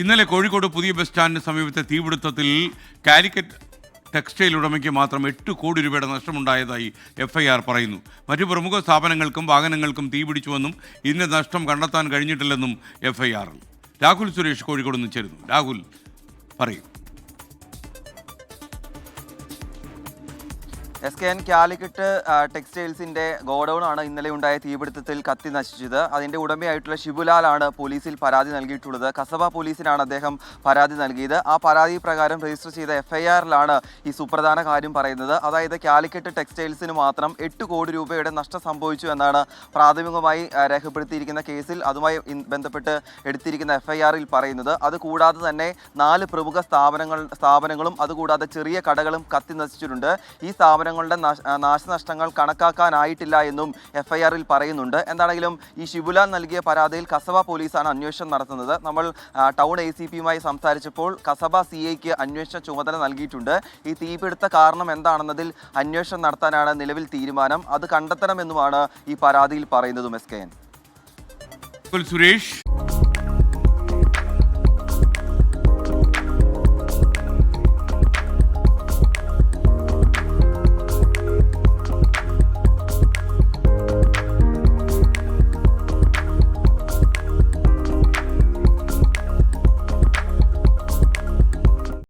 ഇന്നലെ കോഴിക്കോട് പുതിയ ബസ് സ്റ്റാൻഡിന് സമീപത്തെ തീപിടുത്തത്തിൽ കാലിക്കറ്റ് ടെക്സ്റ്റൈൽ ഉടമയ്ക്ക് മാത്രം 8 കോടി രൂപയുടെ നഷ്ടമുണ്ടായതായി എഫ്ഐആർ പറയുന്നു. മറ്റു പ്രമുഖ സ്ഥാപനങ്ങൾക്കും വാഹനങ്ങൾക്കും തീപിടിച്ചുവെന്നും ഇതിന്റെ നഷ്ടം കണ്ടെത്താൻ കഴിഞ്ഞിട്ടില്ലെന്നും എഫ്ഐആറിൽ. രാഹുൽ സുരേഷ് കോഴിക്കോട് നിന്ന് ചേരുന്നു. രാഹുൽ പറയും. SKN കാലിക്കറ്റ് ടെക്സ്റ്റൈൽസിന്റെ ഗോഡൌൺ ആണ് ഇന്നലെ ഉണ്ടായ തീപിടുത്തത്തിൽ കത്തി നശിച്ചത്. അതിന്റെ ഉടമയായിട്ടുള്ള ഷിബുലാലാണ് പോലീസിൽ പരാതി നൽകിയിട്ടുള്ളത്. കസബ പോലീസിനാണ് അദ്ദേഹം പരാതി നൽകിയത്. ആ പരാതി പ്രകാരം രജിസ്റ്റർ ചെയ്ത എഫ്ഐആറിലാണ് ഈ സുപ്രധാന കാര്യം പറയുന്നത്. അതായത് കാലിക്കറ്റ് ടെക്സ്റ്റൈൽസിന് മാത്രം 8 കോടി രൂപയുടെ നഷ്ടം സംഭവിച്ചു എന്നാണ് പ്രാഥമികമായി രേഖപ്പെടുത്തിയിരിക്കുന്ന കേസിൽ അതുമായി ബന്ധപ്പെട്ട് എടുത്തിരിക്കുന്ന എഫ്ഐആറിൽ പറയുന്നത്. അതുകൂടാതെ തന്നെ 4 പ്രമുഖ സ്ഥാപനങ്ങളും അതുകൂടാതെ ചെറിയ കടകളും കത്തി നശിച്ചിട്ടുണ്ട്. ഈ സ്ഥാപനങ്ങളുടെ നാശനഷ്ടങ്ങൾ കണക്കാക്കാനായിട്ടില്ല എന്നും എഫ്ഐആറിൽ പറയുന്നുണ്ട്. എന്താണെങ്കിലും ഈ ഷിബുലാൽ നൽകിയ പരാതിയിൽ കസബ പോലീസാണ് അന്വേഷണം നടത്തുന്നത്. നമ്മൾ ടൗൺ ACPയുമായി സംസാരിച്ചപ്പോൾ കസബ CIക്ക് അന്വേഷണ ചുമതല നൽകിയിട്ടുണ്ട്. ഈ തീപിടുത്ത കാരണം എന്താണെന്നതിൽ അന്വേഷണം നടത്താനാണ് നിലവിൽ തീരുമാനം. അത് കണ്ടെത്തണമെന്നുമാണ് ഈ പരാതിയിൽ പറയുന്നതും. SKN സുരേഷ്.